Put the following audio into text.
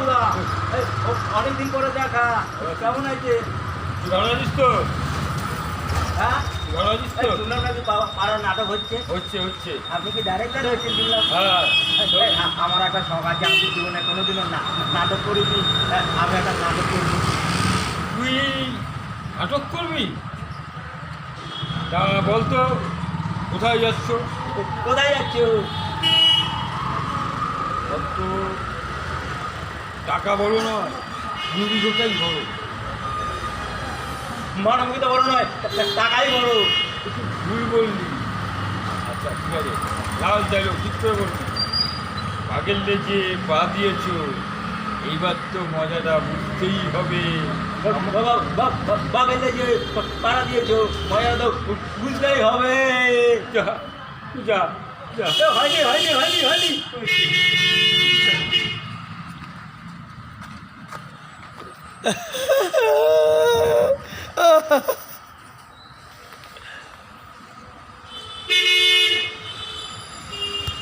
বাবুদা, অনেকদিন পরে দেখা, কেমন আছে? ভালো আছিস তো? হ্যাঁ, ভালো আছিস তো? শুনলাম নাকি পাড়ার নাটক হচ্ছে। হচ্ছে। আপনি কি ডাইরেক্টর হচ্ছেন শুনলাম? হ্যাঁ। আমার একটা শখ আছে, আমি জীবনে কোনোদিনও নাটক করিনি, আমি একটা নাটক করবো। তুই নাটক করবি? তা বলতো কোথায় যাচ্ছ? কোথায় যাচ্ছ? কত টাকা বলো না, দুর্ভিক্ষটাই বড়। মানবী তো বড় নয়, টাকাই বড়। একটু ভুল বললি। আচ্ছা ঠিক আছে, লাস্ট ডায়লগ ঠিক করে বলবি। বাঘের লেজে পা দিয়েছ, এইবার তো মজাটা বুঝতেই হবে। বাগেলে যে পাড়া দিয়েছো, মজা তো বুঝতেই হবে। যা যা যা। হয়নি হয়নি হয়নি হয়নি। Ha ha ha!